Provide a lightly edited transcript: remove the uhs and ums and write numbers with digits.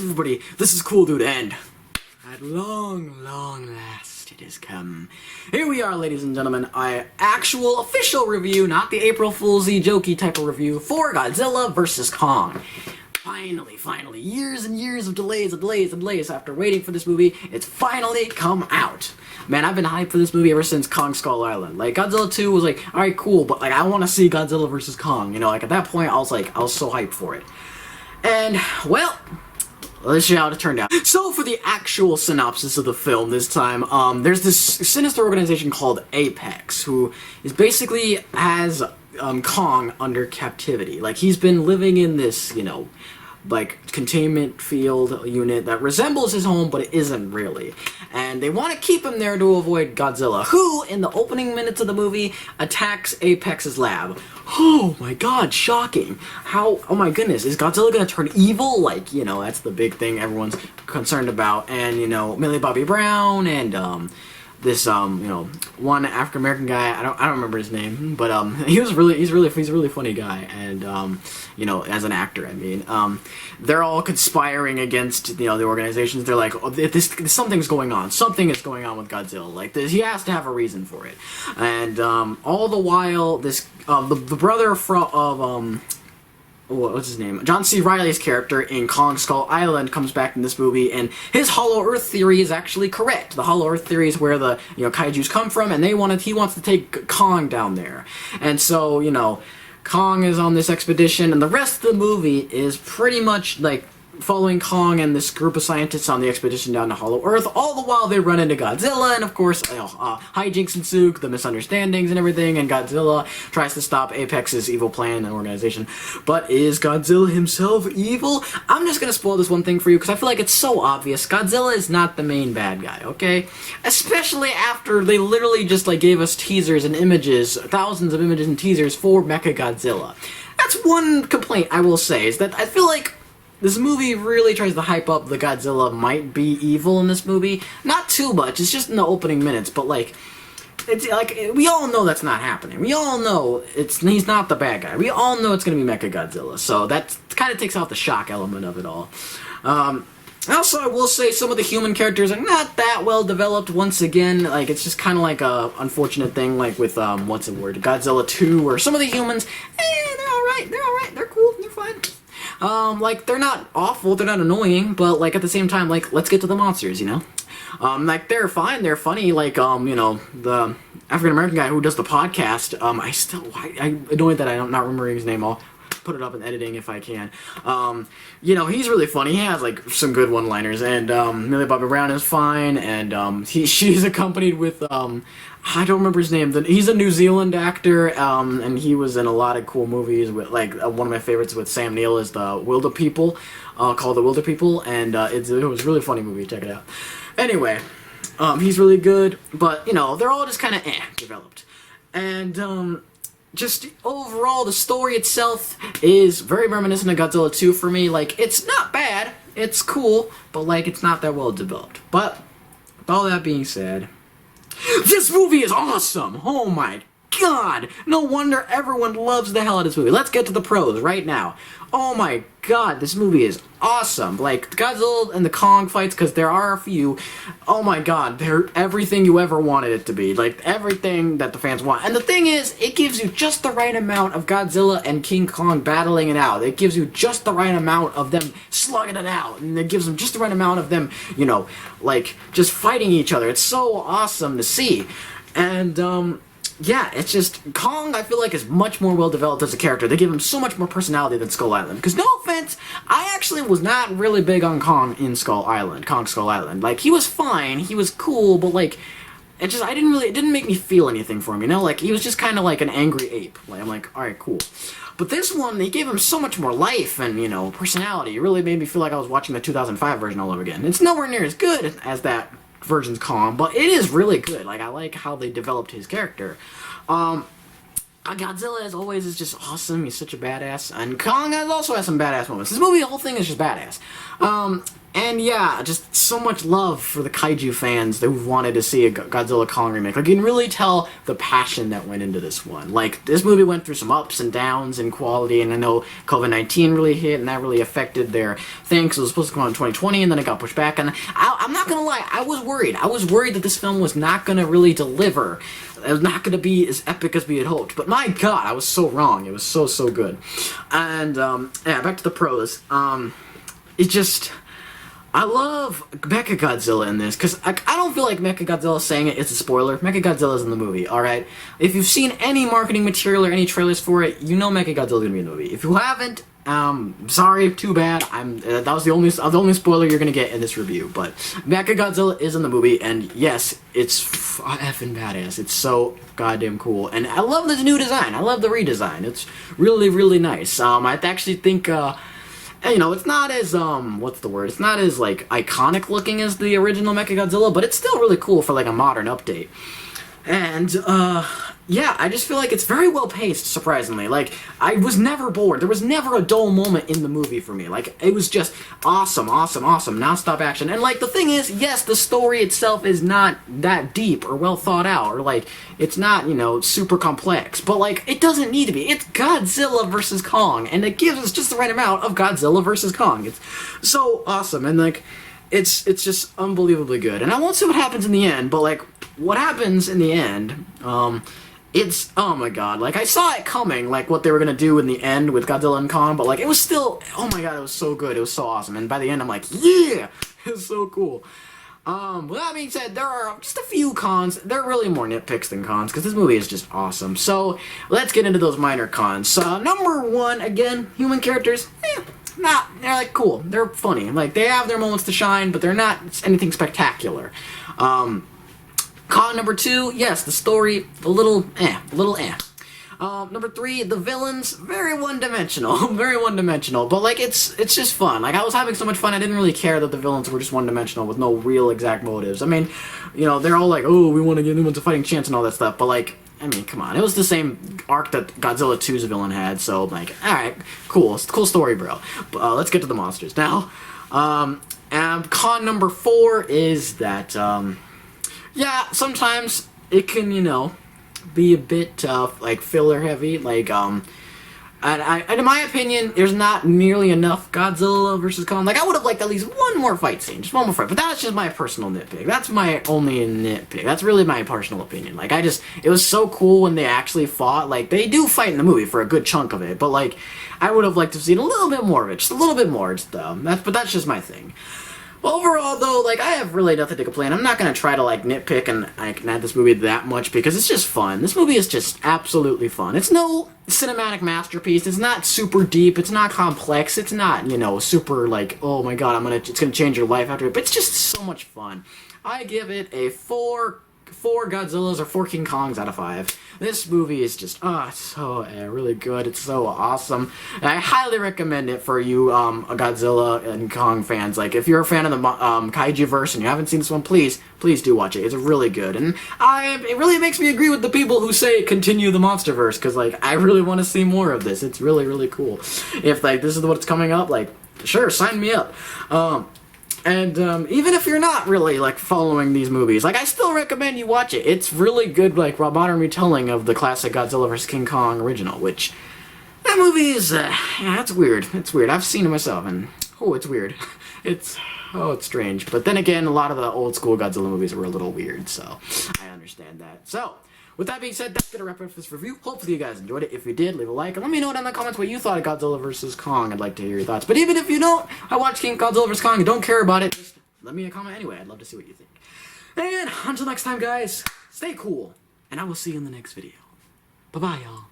up, everybody? This is Cool Dude, and at long last, it has come. Here we are, ladies and gentlemen, actual official review, not the April Fool's-y jokey type of review, for Godzilla vs. Kong. Finally, years and years of delays after waiting for this movie, it's finally come out. Man, I've been hyped for this movie ever since Kong Skull Island. Like, Godzilla 2 was like, alright, cool, but like, I want to see Godzilla vs. Kong. You know, like, at that point, I was so hyped for it. And, well, let's see how it turned out. So, for the actual synopsis of the film this time, there's this sinister organization called Apex, who is basically has Kong under captivity. Like, he's been living in this, you know, like, containment field unit that resembles his home, but it isn't really. And they want to keep him there to avoid Godzilla, who, in the opening minutes of the movie, attacks Apex's lab. Oh my god, shocking. Oh my goodness, is Godzilla gonna turn evil? Like, you know, that's the big thing everyone's concerned about. And, you know, Millie Bobby Brown and, this, you know, one African-American guy, I don't remember his name, but, he's a really funny guy, and, you know, as an actor, I mean, they're all conspiring against, you know, the organizations. They're like, oh, something's going on. Something is going on with Godzilla. Like, he has to have a reason for it. And, all the while, this, the brother of what's his name? John C. Reilly's character in Kong Skull Island comes back in this movie, and his Hollow Earth theory is actually correct. The Hollow Earth theory is where the, you know, kaijus come from, and he wants to take Kong down there. And so, you know, Kong is on this expedition, and the rest of the movie is pretty much like following Kong and this group of scientists on the expedition down to Hollow Earth, all the while they run into Godzilla, and of course, you know, hijinks ensue, the misunderstandings and everything, and Godzilla tries to stop Apex's evil plan and organization. But is Godzilla himself evil? I'm just gonna spoil this one thing for you, because I feel like it's so obvious. Godzilla is not the main bad guy, okay? Especially after they literally just, like, gave us teasers and images, thousands of images and teasers for Mechagodzilla. That's one complaint I will say, is that I feel like this movie really tries to hype up the Godzilla might be evil in this movie. Not too much, it's just in the opening minutes, but like, it's like, we all know that's not happening. We all know he's not the bad guy. We all know it's gonna be Mechagodzilla, so that kind of takes out the shock element of it all. Also, I will say some of the human characters are not that well developed. Once again, like, it's just kind of like a unfortunate thing, like with, what's the word, Godzilla 2, or some of the humans, they're alright, they're cool, they're fine. Like, they're not awful, they're not annoying, but, like, at the same time, like, let's get to the monsters, you know? Like, they're fine, they're funny, like, you know, the African-American guy who does the podcast, I'm annoyed that I'm not remembering his name. I'll put it up in editing if I can. You know, he's really funny, he has, like, some good one-liners, and, Millie Bobby Brown is fine, and, she's accompanied with, I don't remember his name. He's a New Zealand actor, and he was in a lot of cool movies. With like one of my favorites with Sam Neill is the Wilder People, called The Wilder People, and it was a really funny movie. Check it out. Anyway, he's really good, but you know, they're all just kind of developed, and just overall the story itself is very reminiscent of Godzilla 2 for me. Like, it's not bad, it's cool, but like, it's not that well developed. But with all that being said, this movie is awesome! Oh my god! No wonder everyone loves the hell out of this movie. Let's get to the pros right now. Oh my god, this movie is awesome. Like, Godzilla and the Kong fights, because there are a few, oh my god, they're everything you ever wanted it to be. Like, everything that the fans want. And the thing is, it gives you just the right amount of Godzilla and King Kong battling it out. It gives you just the right amount of them slugging it out. And it gives them just the right amount of them, you know, like, just fighting each other. It's so awesome to see. And, yeah, it's just, Kong, I feel like, is much more well-developed as a character. They give him so much more personality than Skull Island. Because, no offense, I actually was not really big on Kong in Kong Skull Island. Like, he was fine, he was cool, but, like, it didn't make me feel anything for him, you know? Like, he was just kind of like an angry ape. Like, I'm like, alright, cool. But this one, they gave him so much more life and, you know, personality. It really made me feel like I was watching the 2005 version all over again. It's nowhere near as good as that version's Kong, but it is really good. Like, I like how they developed his character. Godzilla, as always, is just awesome. He's such a badass. And Kong also has some badass moments. This movie, the whole thing is just badass. And yeah, just so much love for the kaiju fans that wanted to see a Godzilla Kong remake. Like, you can really tell the passion that went into this one. Like, this movie went through some ups and downs in quality, and I know COVID-19 really hit, and that really affected their thing, because it was supposed to come out in 2020, and then it got pushed back, and I'm not gonna lie, I was worried. I was worried that this film was not gonna really deliver. It was not gonna be as epic as we had hoped. But my god, I was so wrong. It was so, so good. And, yeah, back to the pros. It just... I love Mechagodzilla in this, because I don't feel like Mechagodzilla saying it is a spoiler. Mechagodzilla's in the movie, alright? If you've seen any marketing material or any trailers for it, you know Mechagodzilla's gonna be in the movie. If you haven't, sorry, too bad. That was the only spoiler you're gonna get in this review. But Mechagodzilla is in the movie, and yes, it's effing badass. It's so goddamn cool, and I love this new design. I love the redesign. It's really, really nice. I actually think, you know, it's not as, what's the word? It's not as, like, iconic looking as the original Mechagodzilla, but it's still really cool for, like, a modern update. And, yeah, I just feel like it's very well paced, surprisingly. Like, I was never bored. There was never a dull moment in the movie for me. Like, it was just awesome, awesome, awesome, non-stop action. And, like, the thing is, yes, the story itself is not that deep or well thought out, or, like, it's not, you know, super complex. But, like, it doesn't need to be. It's Godzilla versus Kong, and it gives us just the right amount of Godzilla versus Kong. It's so awesome, and, like, it's just unbelievably good. And I won't say what happens in the end, but, like, what happens in the end, it's, oh my god, like, I saw it coming, like, what they were gonna do in the end with Godzilla and Kong, but, like, it was still, oh my god, it was so good, it was so awesome, and by the end, I'm like, yeah, it was so cool. With that being said, there are just a few cons. There are really more nitpicks than cons, because this movie is just awesome. So, let's get into those minor cons. Number one, again, human characters, they're, like, cool, they're funny, like, they have their moments to shine, but they're not anything spectacular. Con number two, yes, the story, a little eh. Number three, the villains, very one-dimensional, very one-dimensional, but, like, it's just fun. Like, I was having so much fun, I didn't really care that the villains were just one-dimensional with no real exact motives. I mean, you know, they're all like, oh, we want to give them a fighting chance and all that stuff, but, like, I mean, come on, it was the same arc that Godzilla 2's villain had, so, like, alright, cool, it's a cool story, bro. But, let's get to the monsters. Now, and con number four is that, yeah, sometimes it can, you know, be a bit, like, filler-heavy, like, and in my opinion, there's not nearly enough Godzilla versus Kong. Like, I would have liked at least one more fight scene, just one more fight, but that's just my personal nitpick. That's my only nitpick. That's really my personal opinion. Like, it was so cool when they actually fought. Like, they do fight in the movie for a good chunk of it, but, like, I would have liked to have seen a little bit more of it, just a little bit more, but that's just my thing. Overall, though, like, I have really nothing to complain. I'm not gonna try to, like, nitpick and, like, add this movie that much, because it's just fun. This movie is just absolutely fun. It's no cinematic masterpiece. It's not super deep. It's not complex. It's not, you know, super, like, oh my god, it's gonna change your life after it. But it's just so much fun. I give it a 4 Godzillas or 4 King Kongs out of 5. This movie is just, it's so really good. It's so awesome. And I highly recommend it for you Godzilla and Kong fans. Like, if you're a fan of the kaiju verse and you haven't seen this one, please do watch it. It's really good. And it really makes me agree with the people who say continue the MonsterVerse, because, like, I really want to see more of this. It's really, really cool. If, like, this is what's coming up, like, sure, sign me up. And even if you're not really, like, following these movies, like, I still recommend you watch it. It's really good, like, modern retelling of the classic Godzilla vs. King Kong original, which, that movie is, yeah, it's weird. It's weird. I've seen it myself, and, oh, it's weird. It's strange. But then again, a lot of the old school Godzilla movies were a little weird, so I understand that. So, with that being said, that's going to wrap up this review. Hopefully you guys enjoyed it. If you did, leave a like, and let me know down in the comments what you thought of Godzilla vs. Kong. I'd like to hear your thoughts. But even if you don't, I watched Godzilla vs. Kong and don't care about it, just let me a comment anyway. I'd love to see what you think. And until next time, guys, stay cool, and I will see you in the next video. Bye-bye, y'all.